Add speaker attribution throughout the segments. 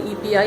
Speaker 1: EPI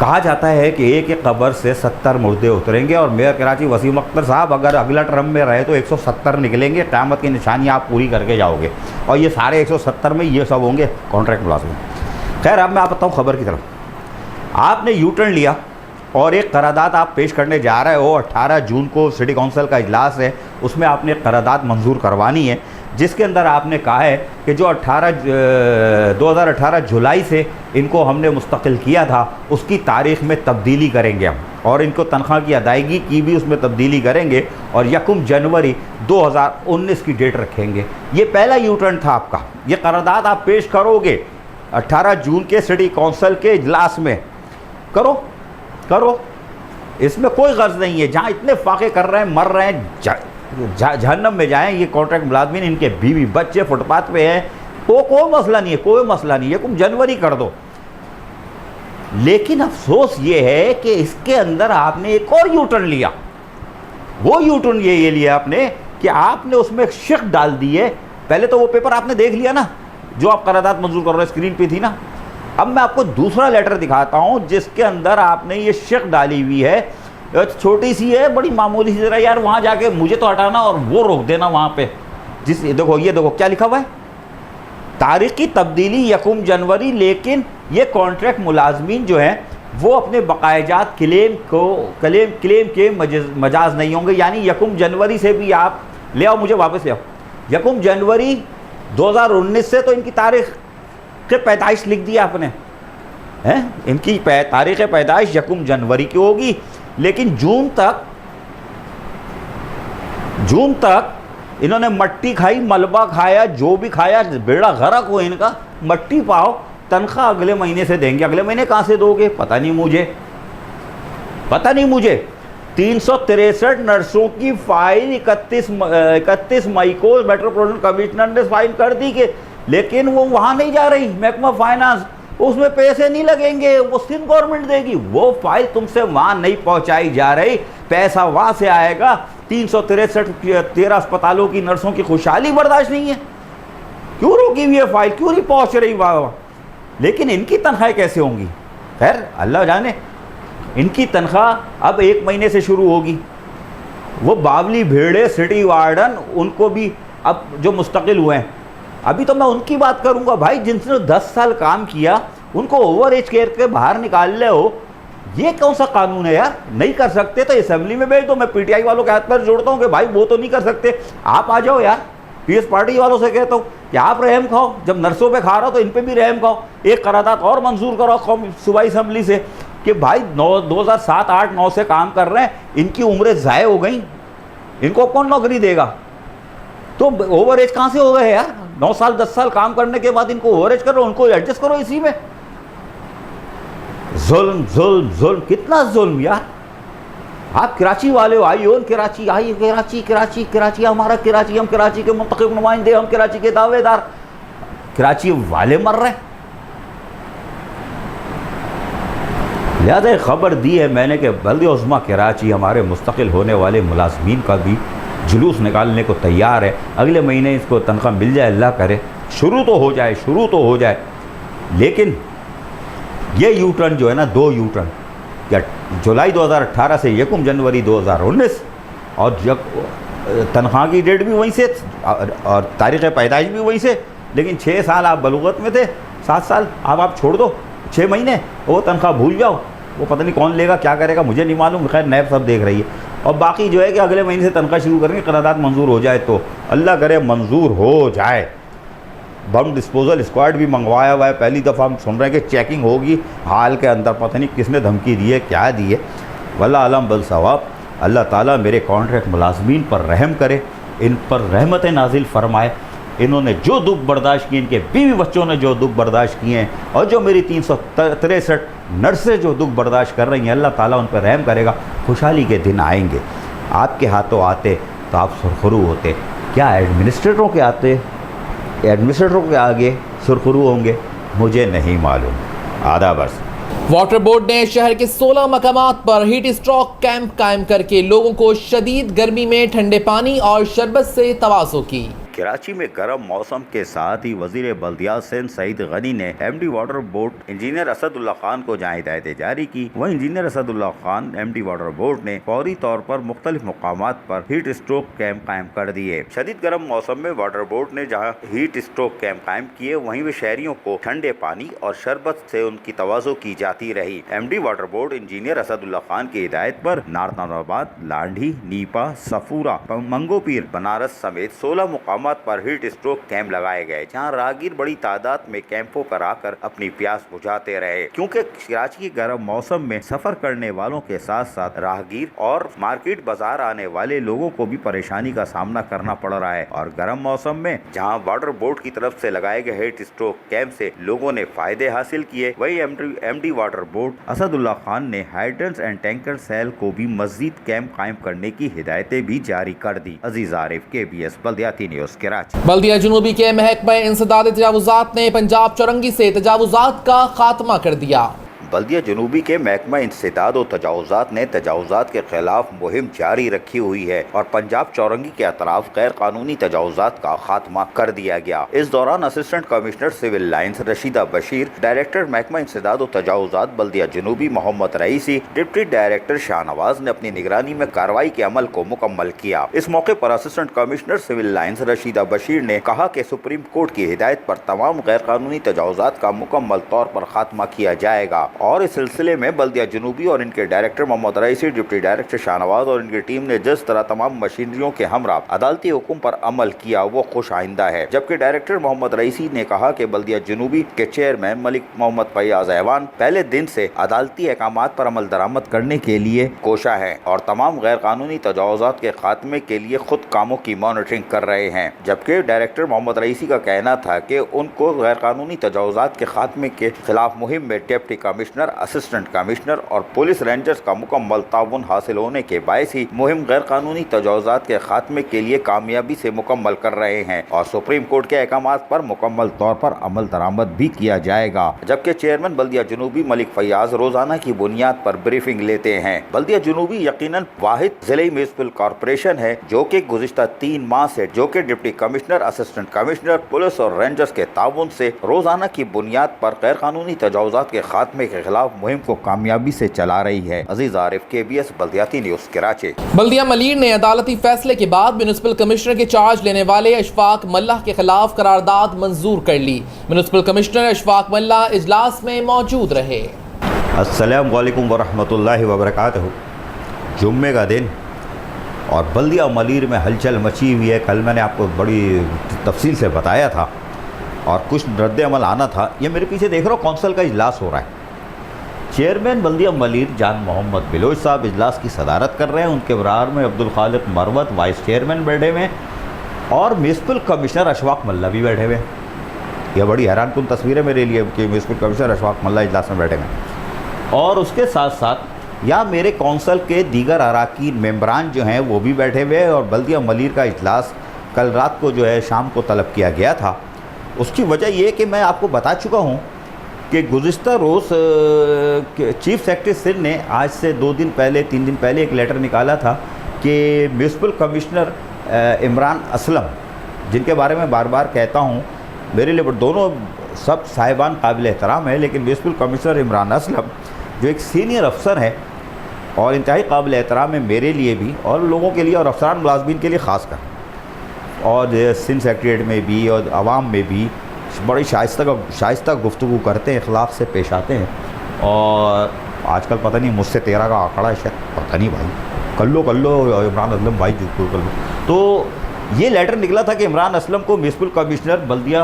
Speaker 2: کہا جاتا ہے کہ ایک ایک قبر سے 70 مردے اتریں گے، اور میئر کراچی وسیم اختر صاحب اگر اگلا ٹرم میں رہے تو 170 نکلیں گے، قیامت کی نشانیاں آپ پوری کر کے جاؤ گے، اور یہ سارے 170 میں یہ سب ہوں گے کانٹریکٹ ملازم۔ خیر اب میں آپ بتاؤں خبر کی طرف۔ آپ نے یو ٹرن لیا اور ایک قرارداد آپ پیش کرنے جا رہے ہو، 18 جون کو سٹی کونسل کا اجلاس ہے، اس میں آپ نے قرارداد منظور کروانی ہے، جس کے اندر آپ نے کہا ہے کہ جو 2018 جولائی سے ان کو ہم نے مستقل کیا تھا اس کی تاریخ میں تبدیلی کریں گے ہم، اور ان کو تنخواہ کی ادائیگی کی بھی اس میں تبدیلی کریں گے، اور 1 جنوری 2019 کی ڈیٹ رکھیں گے۔ یہ پہلا یو ٹرن تھا آپ کا، یہ قرارداد آپ پیش کرو گے 18 جون کے سٹی کونسل کے اجلاس میں، کرو، اس میں کوئی غرض نہیں ہے۔ جہاں اتنے فاقے کر رہے ہیں، مر رہے ہیں، جہنم میں جائیں یہ کانٹریکٹ ملازمین، ان کے بیوی بچے فٹ پاتھ پہ ہیں، کوئی مسئلہ نہیں ہے، کوئی مسئلہ نہیں ہے، 1 جنوری کر دو۔ لیکن افسوس یہ ہے کہ اس کے اندر آپ نے ایک اور یو ٹرن لیا۔ وہ یو ٹرن یہ لیا آپ نے کہ آپ نے اس میں ایک شق ڈال دی ہے۔ پہلے تو وہ پیپر آپ نے دیکھ لیا نا جو آپ قرارداد منظور کر رہے ہیں، اسکرین پہ تھی نا۔ اب میں آپ کو دوسرا لیٹر دکھاتا ہوں جس کے اندر آپ نے یہ شق ڈالی ہوئی ہے، چھوٹی سی ہے، بڑی معمولی سی، ذرا یار وہاں جا کے مجھے تو ہٹانا اور وہ روک دینا وہاں پہ۔ یہ دیکھو کیا لکھا ہوا ہے، تاریخ کی تبدیلی 1 جنوری، لیکن یہ کانٹریکٹ ملازمین جو ہیں وہ اپنے بقایا جات کلیم کے مجاز نہیں ہوں گے، یعنی 1 جنوری سے بھی آپ لے آؤ، مجھے واپس لے آؤ۔ 1 جنوری 2019 سے تو ان کی تاریخ پیدائش لکھ دیا آپ نے، ان کی تاریخ پیدائش 1 جنوری کی ہوگی، لیکن جون تک انہوں نے مٹی کھائی، ملبہ کھایا، جو بھی کھایا، بیڑا غرق ہو ان کا، مٹی پاؤ، تنخواہ اگلے مہینے سے دیں گے۔ اگلے مہینے کہاں سے دو گے پتہ نہیں مجھے۔ 363 نرسوں کی فائل 31 مئی کو میٹروپولیٹن کمشنر نے فائل کر دی کہ لیکن وہ وہاں نہیں جا رہی، محکمہ فائنانس، اس میں پیسے نہیں لگیں گے، وہ سندھ گورنمنٹ دے گی، وہ فائل تم سے وہاں نہیں پہنچائی جا رہی، پیسہ وہاں سے آئے گا۔ 363 اسپتالوں کی نرسوں کی خوشحالی برداشت نہیں ہے، کیوں روکی ہوئی ہے فائل، کیوں نہیں پہنچ رہی وہاں؟ لیکن ان کی تنخواہیں کیسے ہوں گی؟ خیر اللہ جانے۔ ان کی تنخواہ اب 1 مہینے سے شروع ہوگی۔ وہ باولی بھیڑے سٹی وارڈن، ان کو بھی اب جو مستقل ہوئے ہیں، ابھی تو میں ان کی بات کروں گا بھائی، جن سے 10 سال کام کیا ان کو اوور ایج کیئر کے باہر نکال لے ہو، یہ کون سا قانون ہے یار؟ نہیں کر سکتے تو اسمبلی میں بھیج دو۔ میں پی ٹی آئی والوں کے ہاتھ پر جوڑتا ہوں کہ بھائی وہ تو نہیں کر سکتے، آپ آ جاؤ یار۔ پی ایس پارٹی والوں سے کہتا ہوں کہ آپ رحم کھاؤ، جب نرسوں پہ کھا رہا ہو تو ان پہ بھی رحم کھاؤ۔ ایک قرارداد اور منظور کرو قومی صوبائی اسمبلی سے کہ بھائی 2007 8 9 سے کام کر رہے ہیں، ان کی عمریں ضائع ہو گئیں، ان کو کون نوکری دے گا؟ تو اوور ایج کہاں سے ہو گئے یار؟ 9 سال 10 سال کام کرنے کے بعد ان کو اوور ایج کرو، ان کو ایڈجسٹ کرو اسی میں۔ ظلم ظلم ظلم، کتنا ظلم یار۔ آپ کراچی والے ہو، آئیے کراچی، آئیے کراچی، کراچی کراچی ہمارا کراچی، ہم کراچی کے منتخب نمائندے، ہم کراچی کے دعوے دار، کراچی والے مر رہے ہیں۔ لہذا خبر دی ہے میں نے کہ بلدیہ عظمیٰ کراچی ہمارے مستقل ہونے والے ملازمین کا بھی جلوس نکالنے کو تیار ہے۔ اگلے مہینے اس کو تنخواہ مل جائے، اللہ کرے شروع تو ہو جائے۔ لیکن یہ یو ٹرن جو ہے نا، 2 یو ٹرن، جولائی 2018 سے 1 جنوری 2019، اور تنخواہ کی ڈیٹ بھی وہیں سے اور تاریخ پیدائش بھی وہیں سے، لیکن 6 سال آپ بلوغت میں تھے، 7 سال آپ چھوڑ دو، 6 مہینے وہ تنخواہ بھول جاؤ، وہ پتہ نہیں کون لے گا کیا کرے گا مجھے نہیں معلوم، خیر نیب سب دیکھ رہی ہے۔ اور باقی جو ہے کہ اگلے مہینے سے تنخواہ شروع کریں گے، قرارداد منظور ہو جائے تو اللہ کرے منظور ہو جائے۔ بم ڈسپوزل اسکواڈ بھی منگوایا ہوا ہے، پہلی دفعہ ہم سن رہے ہیں کہ چیکنگ ہوگی حال کے اندر، پتہ نہیں کس نے دھمکی دی ہے کیا دی ہے، واللہ عالم بالصواب۔ اللہ تعالیٰ میرے کانٹریکٹ ملازمین پر رحم کرے، ان پر رحمت نازل فرمائے۔ انہوں نے جو دکھ برداشت کیے، ان کے بیوی بچوں نے جو دکھ برداشت کیے ہیں، اور جو میری 363 نرسیں جو دکھ برداشت کر رہی ہیں، اللہ تعالیٰ ان پر رحم کرے گا۔ خوشحالی کے دن آئیں گے، آپ کے ہاتھوں آتے تو آپ سرخرو ہوتے، کیا ایڈمنسٹریٹروں کے آتے، ایڈمنسٹریٹروں کے آگے سرخرو ہوں گے؟ مجھے نہیں معلوم۔ آداب عرض۔
Speaker 3: واٹر بورڈ نے شہر کے 16 مقامات پر ہیٹ اسٹروک کیمپ قائم کر کے لوگوں کو شدید گرمی میں ٹھنڈے پانی اور شربت سے تواضع کی۔
Speaker 2: کراچی میں گرم موسم کے ساتھ ہی وزیر بلدیات سندھ سعید غنی نے M D water board engineer Asadullah Khan کو جہاں ہدایتیں جاری کی، وہیں engineer Asadullah Khan M D water board نے فوری طور پر مختلف مقامات پر ہیٹ اسٹروک کیمپ قائم کر دیے۔ شدید گرم موسم میں واٹر بورڈ نے جہاں ہیٹ اسٹروک کیمپ قائم کیے، وہیں وہ شہریوں کو ٹھنڈے پانی اور شربت سے ان کی تواضع کی جاتی رہی۔ M D water board engineer Asadullah Khan کی ہدایت پر نارتان آباد، لانڈھی، نیپا، صفورہ، منگو پیر، بنارس سمیت 16 مقامات پر ہیٹ اسٹروک کیمپ لگائے گئے، جہاں راہگیر بڑی تعداد میں کیمپوں پر آ کر اپنی پیاس بجھاتے رہے۔ کیونکہ کراچی کے گرم موسم میں سفر کرنے والوں کے ساتھ ساتھ راہگیر اور مارکیٹ بازار آنے والے لوگوں کو بھی پریشانی کا سامنا کرنا پڑ رہا ہے، اور گرم موسم میں جہاں واٹر بورڈ کی طرف سے لگائے گئے ہیٹ اسٹروک کیمپ سے لوگوں نے فائدے حاصل کیے، وہی M D water board Asadullah Khan نے ہائیڈرنٹس اینڈ ٹینکر سیل کو بھی مزید کیمپ قائم کرنے کی ہدایتیں بھی جاری کر دی۔ عزیز عارف، KBS بلدیاتی نیوز کراچی۔
Speaker 3: بلدیہ جنوبی کے محکمہ انسداد تجاوزات نے پنجاب چورنگی سے تجاوزات کا خاتمہ کر دیا۔
Speaker 2: بلدیہ جنوبی کے محکمہ انسداد و تجاوزات نے تجاوزات کے خلاف مہم جاری رکھی ہوئی ہے اور پنجاب چورنگی کے اطراف غیر قانونی تجاوزات کا خاتمہ کر دیا گیا۔ اس دوران assistant commissioner Civil Lines Rasheeda Bashir, director محکمہ انسداد و تجاوزات بلدیہ جنوبی محمد Raisi, deputy director Shah Nawaz نے اپنی نگرانی میں کارروائی کے عمل کو مکمل کیا۔ اس موقع پر assistant commissioner Civil Lines Rasheeda Bashir نے کہا کہ سپریم کورٹ کی ہدایت پر تمام غیر قانونی تجاوزات کا مکمل طور پر خاتمہ کیا جائے گا، اور اس سلسلے میں بلدیہ جنوبی اور ان کے ڈائریکٹر محمد Raisi, deputy director Shah Nawaz اور ان کی ٹیم نے جس طرح تمام مشینریوں کے ہمراہ عدالتی حکم پر عمل کیا وہ خوش آئندہ ہے۔ جبکہ ڈائریکٹر محمد رئیسی نے کہا کہ بلدیہ جنوبی کے چیئرمین ملک محمد فیاض ایوان پہلے دن سے عدالتی احکامات پر عمل درآمد کرنے کے لیے کوشاں ہیں اور تمام غیر قانونی تجاوزات کے خاتمے کے لیے خود کاموں کی مانیٹرنگ کر رہے ہیں۔ جبکہ ڈائریکٹر محمد رئیسی کا کہنا تھا کہ ان کو غیر قانونی تجاوزات کے خاتمے کے خلاف مہم میں ڈپٹی کمشنر، اسسٹنٹ کمشنر اور پولیس رینجرز کا مکمل تعاون حاصل ہونے کے باعث ہی مہم غیر قانونی تجاوزات کے خاتمے کے لیے کامیابی سے مکمل کر رہے ہیں اور سپریم کورٹ کے احکامات پر مکمل طور پر عمل درآمد بھی کیا جائے گا۔ جبکہ چیئرمین بلدیہ جنوبی ملک فیاض روزانہ کی بنیاد پر بریفنگ لیتے ہیں۔ بلدیہ جنوبی یقیناً واحد ضلعی میونسپل کارپوریشن ہے جو کہ گزشتہ 3 ماہ سے deputy commissioner, assistant commissioner, police اور رینجرز کے تعاون سے روزانہ کی بنیاد پر غیر قانونی تجاوزات کے خاتمے کے خلاف مہم کو کامیابی سے چلا رہی ہے۔ عزیز عارف، KBS بلدیاتی نیوز کراچی۔
Speaker 3: بلدیہ ملیر نے عدالتی فیصلے کے بعد میونسپل کمشنر کے چارج لینے والے اشفاق ملہ کے خلاف قرارداد منظور کر لی۔ میونسپل کمشنر اشفاق ملہ اجلاس میں موجود رہے۔
Speaker 2: السلام علیکم ورحمۃ اللہ وبرکاتہ۔ جمعے کا دن اور بلدیہ ملیر میں ہلچل مچی ہوئی ہے۔ کل میں نے آپ کو بڑی تفصیل سے بتایا تھا اور کچھ رد عمل آنا تھا۔ یہ میرے پیچھے دیکھ رہا ہو کونسل کا اجلاس ہو رہا ہے۔ چیئرمین بلدیہ ملیر جان محمد بلوچ صاحب اجلاس کی صدارت کر رہے ہیں، ان کے برار میں عبدالخالق مروت وائس چیئرمین بیٹھے ہوئے ہیں اور میونسپل کمشنر اشفاق ملہ بھی بیٹھے ہوئے ہیں۔ یہ بڑی حیران کن تصویر ہے میرے لیے کہ میونسپل کمشنر اشفاق ملہ اجلاس میں بیٹھے ہوئے ہیں، اور اس کے ساتھ ساتھ یہاں میرے کونسل کے دیگر اراکین ممبران جو ہیں وہ بھی بیٹھے ہوئے ہیں، اور بلدیہ ملیر کا اجلاس کل رات کو جو ہے شام کو طلب کیا گیا تھا۔ اس کی وجہ یہ کہ میں آپ کو بتا چکا ہوں کہ گزشتہ روز چیف سیکرٹری سندھ نے آج سے 2 دن پہلے 3 دن پہلے ایک لیٹر نکالا تھا کہ میونسپل کمشنر عمران اسلم، جن کے بارے میں بار بار کہتا ہوں میرے لیے دونوں سب صاحبان قابل احترام ہے، لیکن میونسپل کمشنر عمران اسلم جو ایک سینئر افسر ہے اور انتہائی قابل احترام ہے میرے لیے بھی اور لوگوں کے لیے اور افسران ملازمین کے لیے خاص کر، اور سندھ سیکریٹریٹ میں بھی اور عوام میں بھی بڑی شائستہ گفتگو کرتے ہیں، اخلاق سے پیش آتے ہیں، اور آج کل پتہ نہیں مجھ سے 13 کا آنکڑا ہے شاید، پتہ نہیں بھائی، کر لو عمران اسلم بھائی جو کر لو۔ تو یہ لیٹر نکلا تھا کہ عمران اسلم کو میونسپل کمشنر بلدیہ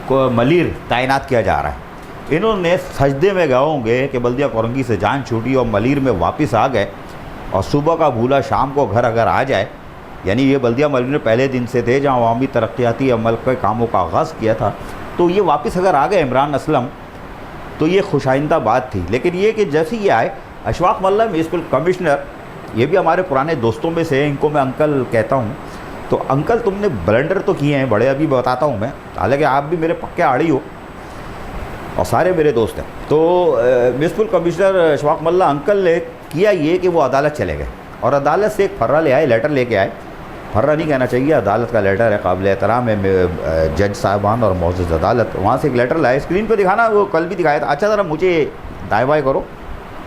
Speaker 2: کو ملیر تعینات کیا جا رہا ہے۔ انہوں نے سجدے میں گئے ہوں گے کہ بلدیہ کورنگی سے جان چھوٹی اور ملیر میں واپس آ گئے، اور صبح کا بھولا شام کو گھر اگر آ جائے، یعنی یہ بلدیہ ملیر میں پہلے دن سے تھے جہاں عوامی ترقیاتی عمل کے کاموں کا آغاز کیا تھا، تو یہ واپس اگر آ گئے عمران اسلم تو یہ خوش آئندہ بات تھی۔ لیکن یہ کہ جیسے یہ آئے اشفاق ملہ میونسپل کمشنر، یہ بھی ہمارے پرانے دوستوں میں سے ہیں، ان کو میں انکل کہتا ہوں، تو انکل تم نے بلنڈر تو کیے ہیں بڑے، ابھی بتاتا ہوں میں، حالانکہ آپ بھی میرے پکے آڑی ہو اور سارے میرے دوست ہیں۔ تو میونسپل کمشنر اشفاق ملہ انکل نے کیا یہ کہ وہ عدالت چلے گئے اور عدالت سے ایک فرہ لے آئے، لیٹر لے کے آئے فرا نہیں کہنا چاہیے، عدالت کا لیٹر ہے، قابل احترام ہے جج صاحبان اور معزز عدالت، وہاں سے ایک لیٹر لائے، اسکرین پہ دکھانا، وہ کل بھی دکھایا تھا. اچھا ذرا مجھے دائیں بائیں کرو،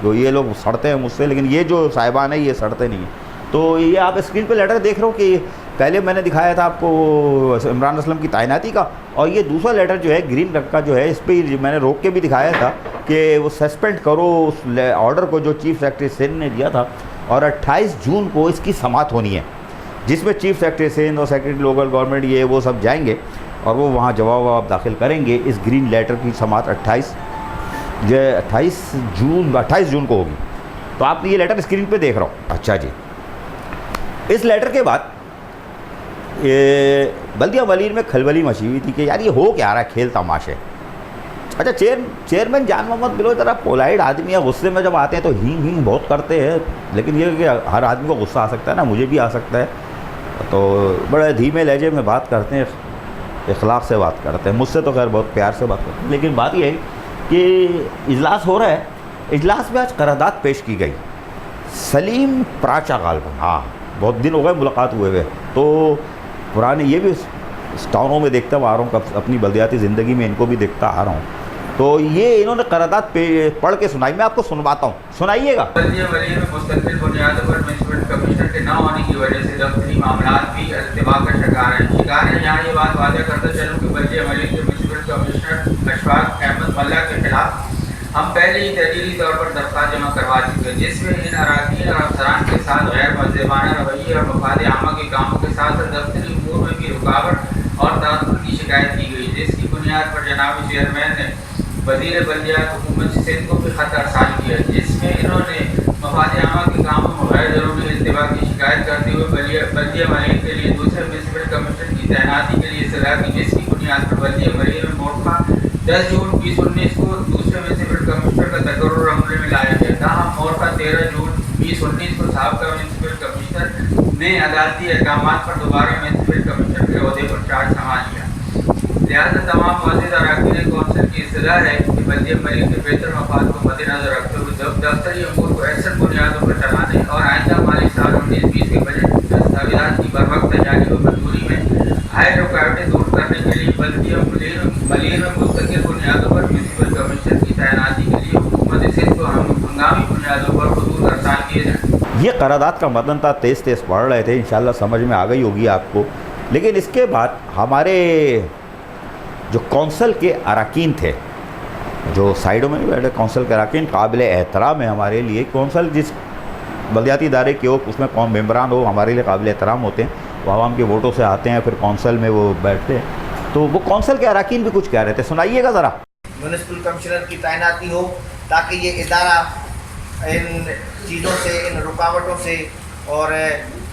Speaker 2: جو یہ لوگ سڑتے ہیں مجھ سے، لیکن یہ جو صاحبان ہیں یہ سڑتے نہیں ہیں. تو یہ آپ اسکرین پہ لیٹر دیکھ رہے ہو کہ پہلے میں نے دکھایا تھا آپ کو عمران اسلم کی تعیناتی کا، اور یہ دوسرا لیٹر جو ہے گرین رنگ کا جو ہے، اس پہ میں نے روک کے بھی دکھایا تھا کہ وہ سسپینڈ کرو اس آرڈر کو جو چیف سیکرٹری سندھ نے دیا تھا، اور 28 جون کو اس کی سماعت ہونی ہے، جس میں چیف سیکرٹری سندھ اور سیکرٹری لوکل گورنمنٹ یہ وہ سب جائیں گے اور وہ وہاں جواب داخل کریں گے. اس گرین لیٹر کی سماعت 28 جون کو ہوگی. تو آپ یہ لیٹر اسکرین پہ دیکھ رہا ہو. اچھا جی، اس لیٹر کے بعد بلدیہ ولیر میں کھلبلی مچی ہوئی تھی کہ یار یہ ہو کیا رہا ہے، کھیل تماشے. اچھا چیئرمین جان محمد بلوچ ذرا پولائٹ آدمی ہے، غصے میں جب آتے ہیں تو ہینگ بہت کرتے ہیں، لیکن یہ کہ ہر آدمی کو غصہ آ سکتا ہے نا، مجھے بھی آ سکتا ہے، تو بڑے دھیمے لہجے میں بات کرتے ہیں، اخلاق سے بات کرتے ہیں. مجھ سے تو خیر بہت پیار سے بات کرتے ہیں. لیکن بات یہ ہے کہ اجلاس ہو رہا ہے، اجلاس میں آج قرارداد پیش کی گئی. سلیم پراچا غالباً، ہاں بہت دن ہو گئے ملاقات ہوئے، تو پرانے یہ بھی ٹاؤنوں میں دیکھتا ہوا آ رہا ہوں، اپنی بلدیاتی زندگی میں ان کو بھی دیکھتا آ رہا ہوں. تو یہ انہوں نے قرارداد پڑھ کے سنائی، میں آپ کو سنواتا ہوں، سنائیے گا.
Speaker 4: بلدیہ ولیر میں مستقل بنیادوں پر میونسپل کمشنر کے نہ ہونے کی وجہ سے دفتری معاملات بھی ارتباک کا شکار ہیں. یہاں یہ بات واضح کرتا چلوں کہ بلدیہ ولیر کے میونسپل کمشنر اشفاق احمد ملا کے خلاف ہم پہلے ہی تحریری طور پر درخواست جمع کروا چکے، جس میں ان اراکین اور افسران کے ساتھ غیر مؤدبانہ رویے اور مفاد عامہ کے کاموں کے ساتھ دفتری امور میں بھی رکاوٹ اور تعطل کی شکایت کی گئی، جس کی بنیاد پر جناب چیئرمین نے وزیر بلدیات حکومت سندھ کو بھی خط ارسال کیا، جس میں انہوں نے مفاد عامہ کے کاموں میں غیر ضروری التوا کی شکایت کرتے ہوئے بلدیہ ولیر کے لیے دوسرے میونسپل کمیشن کی تعیناتی کے لیے اصلاح کی، جس کی بنیاد پر بلدیہ ولیر میں مورخہ 10 جون 2019 کو دوسرے میونسپل کمشنر کا تقرر عمل میں لایا گیا. تاہم مورخہ 13 جون 2019 کو سابقہ میونسپل کمشنر نے عدالتی احکامات پر دوبارہ میونسپل کمشنر کے عہدے پر چارج سنبھال لیا. لہٰذا تمام معزز اراکین کونسل کی اصلاح ہے کہ بلدیہ ولیر کے بہتر مفاد کو مد نظر رکھتے ہوئے دفتری امور کو احسن بنیادوں پر چلانے اور آئندہ مالی سال 19-20 کے بجٹ دستاویزات کی بروقت تیاری و منظوری میں عائد رکاوٹیں دور کرنے کے لیے بلدیہ ولیر میں مستقل بنیادوں پر میونسپل کمیشن کی تعیناتی کے لیے حکومت سندھ کو ہنگامی بنیادوں پر خطوط ارسال کیے جائیں.
Speaker 2: یہ قرارداد کا متن تھا، تیز پڑھ رہے تھے، انشاءاللہ سمجھ میں آ گئی ہوگی آپ کو. لیکن اس کے بعد ہمارے جو کونسل کے اراکین تھے، جو سائیڈوں میں بیٹھے کونسل کے اراکین قابل احترام ہے ہمارے لیے. کونسل جس بلدیاتی ادارے کے ہو، اس میں قوم ممبران ہو، ہمارے لیے قابل احترام ہوتے ہیں. وہ عوام کے ووٹوں سے آتے ہیں، پھر کونسل میں وہ بیٹھتے ہیں. تو وہ کونسل کے اراکین بھی کچھ کہہ رہے تھے، سنائیے گا ذرا.
Speaker 5: میونسپل کمشنر کی تعیناتی ہو تاکہ یہ ادارہ ان چیزوں سے، ان رکاوٹوں سے اور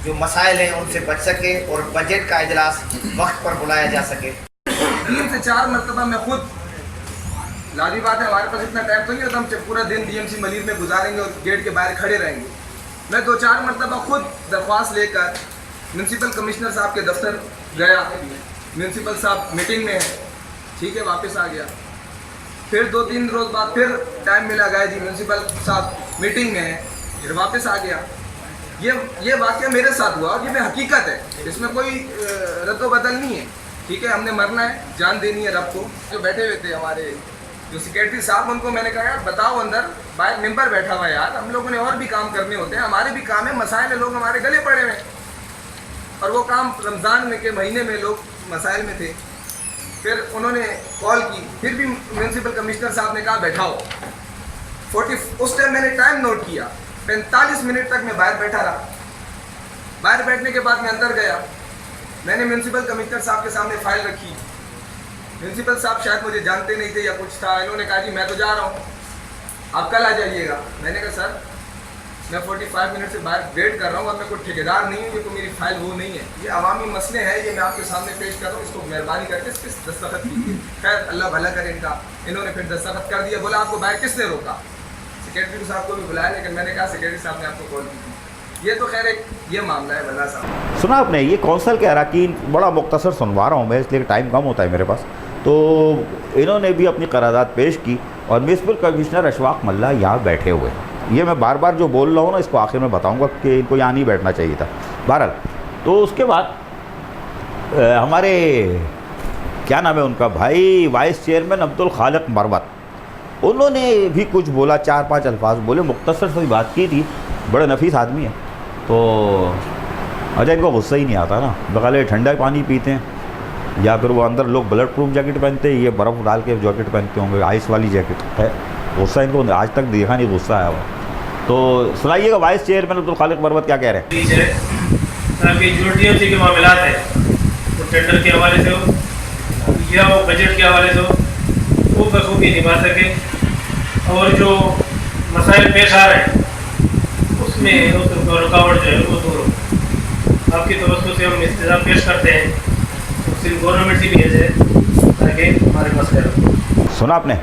Speaker 5: جو مسائل ہیں ان سے بچ سکے اور بجٹ کا اجلاس وقت پر بلایا جا سکے.
Speaker 6: 3 سے 4 مرتبہ میں خود، لازمی بات ہے ہمارے پاس اتنا ٹائم تو نہیں ہوتا ہم پورا دن ڈی ایم سی ملیر میں گزاریں گے اور گیٹ کے باہر کھڑے رہیں گے. میں 2-4 مرتبہ خود درخواست لے کر میونسپل کمشنر صاحب کے دفتر گیا. میونسپل صاحب میٹنگ میں ہے، ٹھیک ہے، واپس آ گیا. پھر 2-3 روز بعد پھر ٹائم ملا گیا، جی میونسپل صاحب میٹنگ میں ہے، پھر واپس آ گیا. یہ واقعہ میرے ساتھ ہوا اور یہ حقیقت ہے، اس میں کوئی رد و بدل نہیں ہے. ٹھیک ہے، ہم نے مرنا ہے، جان دینی ہے رب کو. جو بیٹھے ہوئے تھے ہمارے جو سیکرٹری صاحب، ان کو میں نے کہا یار بتاؤ، اندر باہر ممبر بیٹھا ہوا ہے یار، ہم لوگوں نے اور بھی کام کرنے ہوتے ہیں، ہمارے بھی کام ہے، مسائل ہے، لوگ ہمارے گلے پڑے ہوئے ہیں. اور وہ کام رمضان میں کے مہینے میں لوگ مسائل میں تھے. پھر انہوں نے کال کی، پھر بھی میونسپل کمشنر صاحب نے کہا بیٹھاؤ. اس ٹائم میں نے ٹائم نوٹ کیا، 45 منٹ تک میں باہر بیٹھا رہا. باہر بیٹھنے کے بعد میں اندر گیا، میں نے میونسپل کمشنر صاحب کے سامنے فائل رکھی. میونسپل صاحب شاید مجھے جانتے نہیں تھے یا کچھ تھا، انہوں نے کہا جی میں تو جا رہا ہوں، آپ کل آ جائیے گا. میں نے کہا سر میں 45 منٹ سے باہر ویٹ کر رہا ہوں، اب میں کوئی ٹھیکیدار نہیں ہوں، یہ کوئی میری فائل وہ نہیں ہے، یہ عوامی مسئلے ہیں، یہ میں آپ کے سامنے پیش کر رہا ہوں، اس کو مہربانی کر کے اس پہ دستخط کیجیے. خیر اللہ بھلا کرے ان کا. انہوں نے پھر دستخط کر دیا. بولا آپ کو باہر کس نے روکا؟ سیکرٹری صاحب کو بھی بلایا، لیکن میں نے کہا سیکرٹری صاحب نے آپ کو کال کی تھی. یہ تو خیر ایک یہ معاملہ ہے بلا صاحب.
Speaker 2: سنا آپ نے، یہ کونسل کے اراکین، بڑا مختصر سنوا رہا ہوں میں اس لیے ٹائم کم ہوتا ہے میرے پاس. تو انہوں نے بھی اپنی قرارداد پیش کی اور میونسپل کمشنر اشفاق ملا یہاں بیٹھے ہوئے. یہ میں بار بار جو بول رہا ہوں نا، اس کو آخر میں بتاؤں گا کہ ان کو یہاں نہیں بیٹھنا چاہیے تھا. بہرحال تو اس کے بعد ہمارے کیا نام ہے ان کا بھائی وائس چیئرمین عبدالخالق مروت، انہوں نے بھی کچھ بولا، 4-5 الفاظ بولے، مختصر سی بات کی تھی، بڑے نفیس آدمی ہیں. تو اچھا ان کو غصہ ہی نہیں آتا نا، بغیر ٹھنڈا پانی پیتے ہیں یا پھر وہ اندر لوگ بلٹ پروف جیکٹ پہنتے ہیں، یہ برف ڈال کے جیکٹ پہنتے ہوں گے، آئس والی جیکٹ ہے. غصہ ان کو آج تک دیکھا نہیں غصہ آیا ہوا. تو سنائیے گا وائس چیئرمین عبدالخالق مروت کیا کہہ رہے ہیں.
Speaker 7: تاکہ جو ڈی ایم سی کے معاملات ہیں وہ ٹینڈر کے حوالے سے ہو یا وہ بجٹ کے حوالے سے ہو، وہ بخوبی نبھا سکے، اور جو مسائل پیش آ رہے ہیں اس میں رکاوٹ جو ہے وہ دور ہو. آپ کی توجہ سے ہم استدعا پیش کرتے ہیں صرف گورنمنٹ سے بھی ہے جائے تاکہ ہمارے مسئلے ہو.
Speaker 2: سنا آپ نے.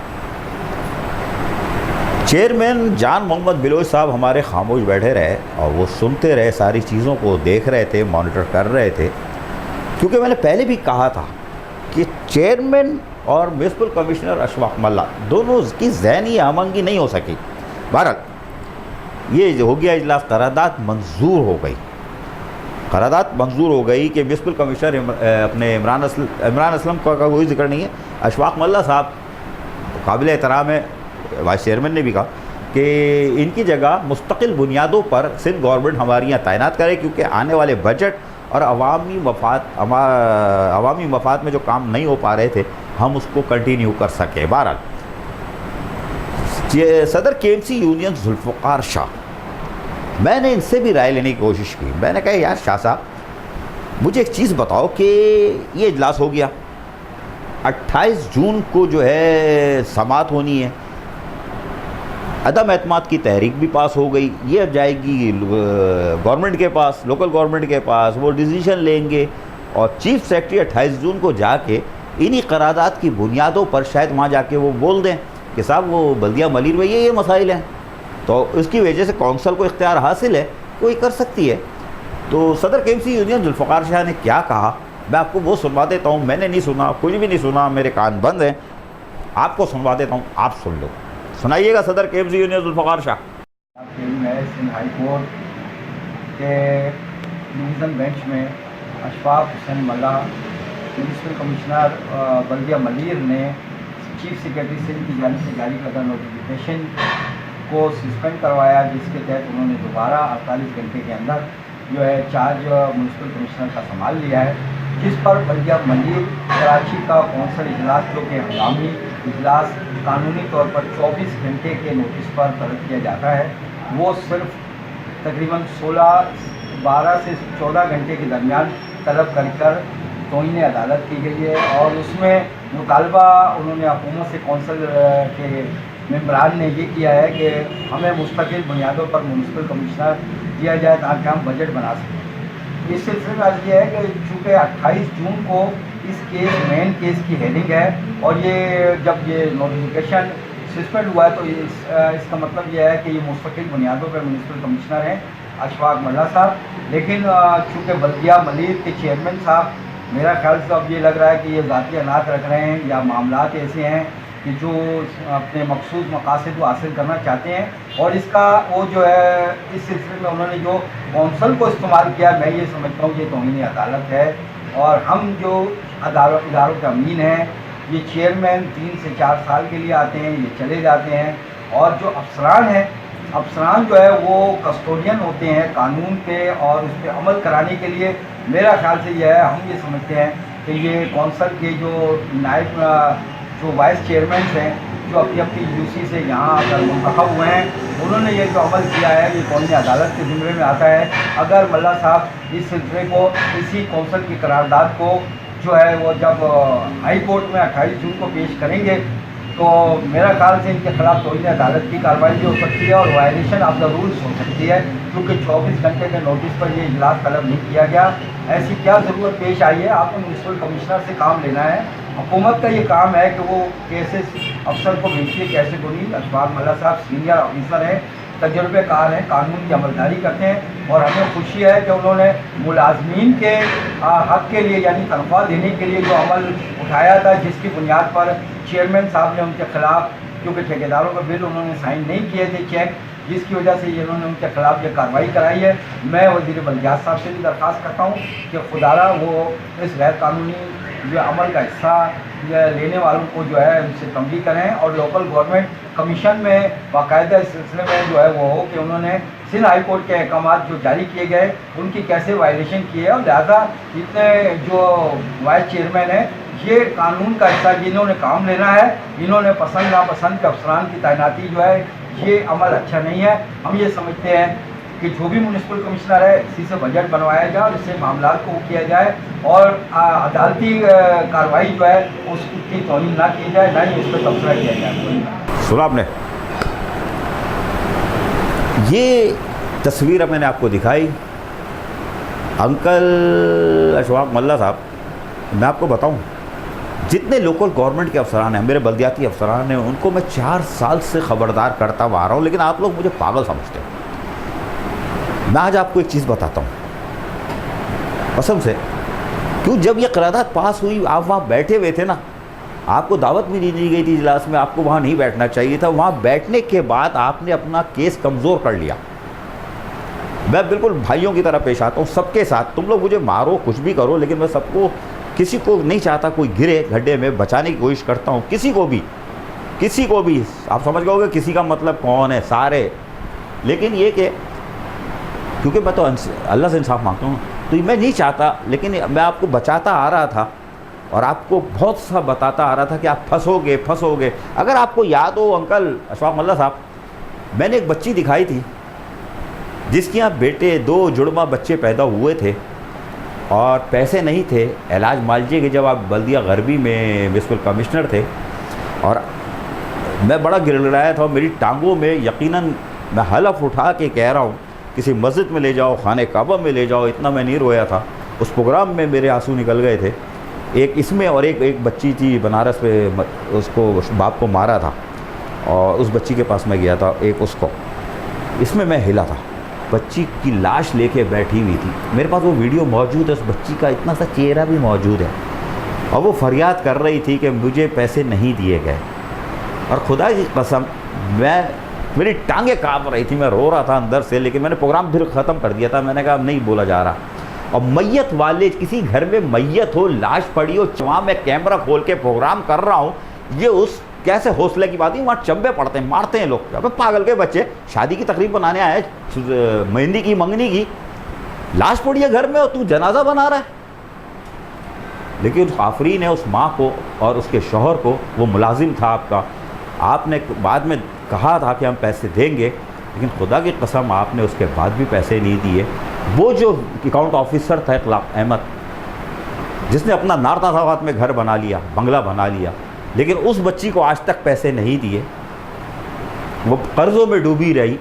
Speaker 2: چیئرمین جان محمد بلوچ صاحب ہمارے خاموش بیٹھے رہے اور وہ سنتے رہے، ساری چیزوں کو دیکھ رہے تھے، مانیٹر کر رہے تھے. کیونکہ میں نے پہلے بھی کہا تھا کہ چیئرمین اور میونسپل کمشنر اشفاق ملا دونوں کی ذہنی آہنگی نہیں ہو سکی. بہرحال یہ جو ہو گیا اجلاس، قرارداد منظور ہو گئی. قرارداد منظور ہو گئی کہ میونسپل کمشنر اپنے عمران اسلم کا کوئی ذکر نہیں ہے. اشفاق ملا صاحب قابل احترام ہے، وائس چیئرمین نے بھی کہا کہ ان کی جگہ مستقل بنیادوں پر سندھ گورنمنٹ ہماری یہاں تعینات کرے، کیونکہ آنے والے بجٹ اور عوامی مفاد میں جو کام نہیں ہو پا رہے تھے ہم اس کو کنٹینیو کر سکے. بہرحال صدر کے ایم سی یونین ذوالفقار شاہ، میں نے ان سے بھی رائے لینے کی کوشش کی. میں نے کہا یار شاہ صاحب مجھے ایک چیز بتاؤ کہ یہ اجلاس ہو گیا، 28 جون کو جو ہے سماعت ہونی ہے، عدم اعتماد کی تحریک بھی پاس ہو گئی، یہ اب جائے گی گورنمنٹ کے پاس، لوکل گورنمنٹ کے پاس، وہ ڈیسیژن لیں گے اور چیف سیکرٹری 28 جون کو جا کے انہی قرارداد کی بنیادوں پر شاید وہاں جا کے وہ بول دیں کہ صاحب وہ بلدیہ ملیر میں یہ مسائل ہیں، تو اس کی وجہ سے کونسل کو اختیار حاصل ہے، کوئی کر سکتی ہے. تو صدر کے ایم سی یونین ذوالفقار شاہ نے کیا کہا میں آپ کو وہ سنوا دیتا ہوں. میں نے نہیں سنا، کچھ بھی نہیں سنا، میرے کان بند ہیں. آپ کو سنوا دیتا ہوں، آپ سن لو. سنائیے گا صدر کے ایم سی یونین ذوالفقار شاہ.
Speaker 8: سندھ ہائی کورٹ کے ڈویژن بینچ میں اشفاق حسین ملا، میونسپل کمشنر بلدیہ ملیر نے چیف سیکرٹری سندھ کی جانب سے جاری کردہ نوٹیفیکیشن کو سسپینڈ کروایا، جس کے تحت انہوں نے دوبارہ 48 گھنٹے کے اندر جو ہے چارج میونسپل کمشنر کا سنبھال لیا ہے، جس پر بلدیہ ملیر کراچی کا کونسل اجلاس جو کہ ہنگامی اجلاس قانونی طور پر 24 گھنٹے کے نوٹس پر طلب کیا جاتا ہے، وہ صرف تقریباً 12 سے 14 گھنٹے کے درمیان طلب کر توہین عدالت کی گئی ہے. اور اس میں مطالبہ انہوں نے حکومت سے کونسل کے ممبران نے یہ کیا ہے کہ ہمیں مستقل بنیادوں پر میونسپل کمشنر دیا جائے تاکہ ہم بجٹ بنا سکیں. اس سلسلے میں آج یہ ہے کہ چونکہ 28 جون کو اس کیس مین کیس کی ہیڈنگ ہے اور یہ جب یہ نوٹیفیکیشن سسپینڈ ہوا ہے تو اس کا مطلب یہ ہے کہ یہ مستقل بنیادوں پر میونسپل کمشنر ہیں اشفاق ملا صاحب. لیکن چونکہ بلدیہ ملیر کے چیئرمین صاحب میرا خیال سے اب یہ لگ رہا ہے کہ یہ ذاتی عناد رکھ رہے ہیں یا معاملات ایسے ہیں کہ جو اپنے مخصوص مقاصد کو حاصل کرنا چاہتے ہیں، اور اس کا وہ جو ہے اس سلسلے میں انہوں نے جو کونسل کو استعمال کیا، میں یہ سمجھتا ہوں یہ توہین عدالت ہے. اور ہم جو اداروں کے امین ہیں، یہ چیئرمین 3 سے 4 سال کے لیے آتے ہیں، یہ چلے جاتے ہیں، اور جو افسران ہیں، افسران جو ہے وہ کسٹوڈین ہوتے ہیں قانون کے اور اس پہ عمل کرانے کے لیے. میرا خیال سے یہ ہے، ہم یہ سمجھتے ہیں کہ یہ کونسل کے جو نائب جو وائس چیئرمینس ہیں جو اپنی یو سی سے یہاں اگر منتخب ہوئے ہیں، انہوں نے یہ جو عمل کیا ہے یہ قومی عدالت کے زمرے میں آتا ہے. اگر ملا صاحب اس سلسلے کو اسی کونسل کی قرارداد کو جو ہے وہ جب ہائی کورٹ میں 28 جون کو پیش کریں گے تو میرا خیال سے ان کے خلاف توہین عدالت کی کارروائی بھی ہو سکتی ہے اور وائلیشن آف دا رولز ہو سکتی ہے، کیونکہ 24 گھنٹے کے نوٹس پر یہ اجلاس طلب نہیں کیا گیا. ایسی کیا ضرورت پیش آئی ہے؟ آپ نے میونسپل کمشنر سے کام لینا ہے، حکومت کا یہ کام ہے کہ وہ کیسز افسر کو بھیجیے کیسے گونی. اشفاق ملا صاحب سینئر آفیسر ہیں، تجربے کار ہیں، قانون کی عملداری کرتے ہیں، اور ہمیں خوشی ہے کہ انہوں نے ملازمین کے حق کے لیے یعنی تنخواہ دینے کے لیے جو عمل اٹھایا تھا، جس کی بنیاد پر چیئرمین صاحب نے ان کے خلاف، کیونکہ ٹھیکیداروں کا بل انہوں نے سائن نہیں کیے تھے چیک، جس کی وجہ سے انہوں نے ان کے خلاف یہ کارروائی کرائی ہے. میں وزیر بلدیات صاحب سے بھی درخواست کرتا ہوں کہ خدارہ وہ اس غیر قانونی جو عمل کا حصہ لینے والوں کو جو ہے ان سے تنبیہ کریں اور لوکل گورنمنٹ کمیشن میں باقاعدہ اس سلسلے میں جو ہے وہ ہو کہ انہوں نے سندھ ہائی کورٹ کے احکامات جو جاری کیے گئے ان کی کیسے وائلیشن کی ہے, اور لہٰذا اتنے جو وائس چیئرمین ہیں یہ قانون کا حصہ جنہوں نے کام لینا ہے, انہوں نے پسند ناپسند کے افسران کی تعیناتی جو ہے یہ عمل اچھا نہیں ہے. ہم یہ سمجھتے ہیں کہ جو بھی میونسپل کمشنر ہے اسی سے بجٹ بنوایا جائے اور اس سے معاملات کو کیا جائے اور عدالتی کارروائی جو ہے اس کی توہین نہ کی جائے, نہ ہی اس پہ تبصرہ کیا جائے.
Speaker 2: سنا آپ نے یہ تصویر میں نے آپ کو دکھائی. انکل اشفاق ملا صاحب, میں آپ کو بتاؤں جتنے لوکل گورنمنٹ کے افسران ہیں, میرے بلدیاتی افسران ہیں, ان کو میں 4 سال سے خبردار کرتا ہوا آ رہا ہوں, لیکن آپ لوگ مجھے پاگل سمجھتے ہیں. میں آج آپ کو ایک چیز بتاتا ہوں قسم سے, کیوں جب یہ قرارداد پاس ہوئی آپ وہاں بیٹھے ہوئے تھے نا, آپ کو دعوت بھی نہیں دی گئی تھی اجلاس میں, آپ کو وہاں نہیں بیٹھنا چاہیے تھا. وہاں بیٹھنے کے بعد آپ نے اپنا کیس کمزور کر لیا. میں بالکل بھائیوں کی طرح پیش آتا ہوں سب کے ساتھ. تم لوگ مجھے مارو کچھ بھی کرو, لیکن میں سب کو, کسی کو نہیں چاہتا کوئی گرے گڈھے میں, بچانے کی کوشش کرتا ہوں کسی کو بھی. آپ سمجھ گئے کہ کسی کا مطلب کون ہے, سارے. لیکن یہ کہ کیونکہ میں تو اللہ سے انصاف مانگتا ہوں تو میں نہیں چاہتا, لیکن میں آپ کو بچاتا آ رہا تھا اور آپ کو بہت سا بتاتا آ رہا تھا کہ آپ پھنسو گے. اگر آپ کو یاد ہو انکل اشفاق ملا صاحب, میں نے ایک بچی دکھائی تھی جس کے یہاں بیٹے 2 جڑواں بچے پیدا ہوئے تھے اور پیسے نہیں تھے علاج معالجے کے. جب آپ بلدیہ غربی میں میونسپل کمشنر تھے اور میں بڑا گڑگڑایا تھا, اور میری ٹانگوں میں یقیناً میں حلف اٹھا کے کہہ رہا ہوں کسی مسجد میں لے جاؤ, خانہ کعبہ میں لے جاؤ, اتنا میں نہیں رویا تھا. اس پروگرام میں میرے آنسو نکل گئے تھے. ایک اس میں اور ایک بچی تھی بنارس پہ, اس کو باپ کو مارا تھا اور اس بچی کے پاس میں گیا تھا, ایک اس کو, اس میں ہلا تھا. بچی کی لاش لے کے بیٹھی ہوئی تھی, میرے پاس وہ ویڈیو موجود ہے, اس بچی کا اتنا سا چہرہ بھی موجود ہے, اور وہ فریاد کر رہی تھی کہ مجھے پیسے نہیں دیے گئے. اور خدا کی قسم میری ٹانگیں کانپ رہی تھی, میں رو رہا تھا اندر سے, لیکن میں نے پروگرام پھر ختم کر دیا تھا. میں نے کہا اب نہیں بولا جا رہا. اور میت والے, کسی گھر میں میت ہو, لاش پڑی ہو, وہاں میں کیمرہ کھول کے پروگرام کر رہا ہوں, یہ اس کیسے حوصلے کی بات ہے. وہاں چمبے پڑتے ہیں, مارتے ہیں لوگ. اب پاگل کے بچے شادی کی تقریب بنانے آئے, مہندی کی منگنی کی, لاش پڑی ہے گھر میں اور تو جنازہ بنا رہا ہے. لیکن اس آفرین نے اس ماں کو اور اس کے شوہر کو, وہ ملازم تھا آپ کا, آپ نے بعد میں کہا تھا کہ ہم پیسے دیں گے, لیکن خدا کی قسم آپ نے اس کے بعد بھی پیسے نہیں دیے. وہ جو اکاؤنٹ آفیسر تھا اخلاق احمد, جس نے اپنا نارتھاوات میں گھر بنا لیا, بنگلہ بنا لیا, لیکن اس بچی کو آج تک پیسے نہیں دیے. وہ قرضوں میں ڈوبی رہی,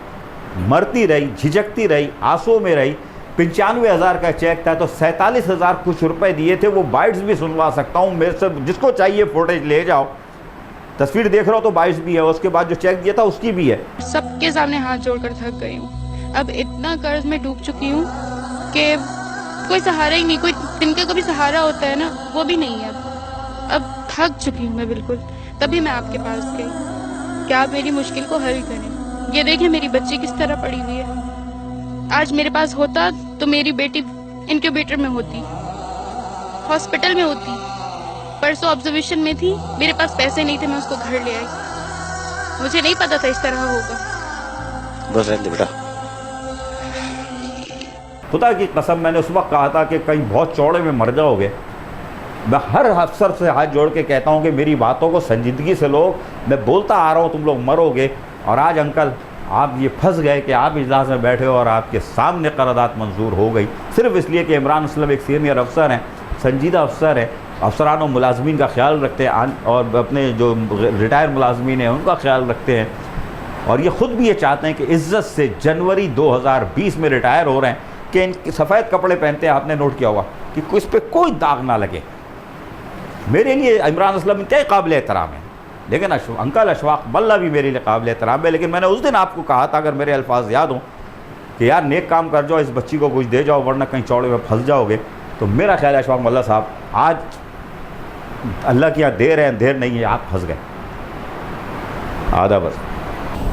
Speaker 2: مرتی رہی, جھجکتی رہی, آنسوں میں رہی. 95,000 کا چیک تھا تو 47,000 کچھ روپے دیے تھے. وہ بائٹس بھی سنوا سکتا ہوں, میرے سے جس کو چاہیے فوٹیج لے جاؤ. تصویر دیکھ رہا ہو تو 22 بھی ہے, اس کے بعد جو چیک دیا تھا اس کی بھی ہے.
Speaker 9: سب کے سامنے ہاتھ جوڑ کر تھک گئی ہوں. اب اتنا قرض میں ڈوب چکی ہوں کہ کوئی سہارا ہی نہیں. کوئی دن کا کبھی سہارا ہوتا ہے نا, وہ بھی نہیں ہے. اب تھک چکی ہوں میں بالکل. تبھی میں آپ کے پاس گئی کہ آپ میری مشکل کو حل کریں. یہ دیکھیں میری بچی کس طرح پڑی ہوئی ہے. آج میرے پاس ہوتا تو میری بیٹی انکیوبیٹر میں ہوتی, ہاسپٹل میں ہوتی. پرسوں آبزرویشن میں تھی, میرے پاس پیسے نہیں تھے, میں اس کو گھر لے آئی. مجھے نہیں پتا تھا اس طرح ہوگا.
Speaker 2: بس رہنے دے بیٹا. خدا کی قسم میں نے اس وقت کہا تھا کہ کہیں بہت چوڑے میں مر جاؤ گے. میں ہر افسر سے ہاتھ جوڑ کے کہتا ہوں کہ میری باتوں کو سنجیدگی سے لو. میں بولتا آ رہا ہوں تم لوگ مرو گے. اور آج انکل آپ یہ پھنس گئے کہ آپ اجلاس میں بیٹھے ہو اور آپ کے سامنے قرارداد منظور ہو گئی, صرف اس لیے کہ عمران اسلم ایک سینئر افسر ہیں, سنجیدہ افسر ہیں, افسران و ملازمین کا خیال رکھتے ہیں, اور اپنے جو ریٹائر ملازمین ہیں ان کا خیال رکھتے ہیں, اور یہ خود بھی یہ چاہتے ہیں کہ عزت سے جنوری 2020 میں ریٹائر ہو رہے ہیں کہ ان کے سفید کپڑے پہنتے ہیں. آپ نے نوٹ کیا ہوگا کہ اس پہ کوئی داغ نہ لگے. میرے لیے عمران اسلم انتہائی قابل احترام ہے, لیکن انکل اشفاق ملا بھی میرے لیے قابل احترام ہے. لیکن میں نے اس دن آپ کو کہا تھا, اگر میرے الفاظ یاد ہوں, کہ یار نیک کام کر جاؤ, اس بچی کو کچھ دے جاؤ, ورنہ کہیں چوڑے میں پھنس جاؤ گے. تو میرا خیال ہے اشفاق ملا صاحب آج اللہ کی یہاں دیر ہے, اندھیر نہیں ہے, آپ پھنس گئے. آدھا بس.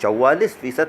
Speaker 2: 44%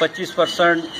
Speaker 10: 25%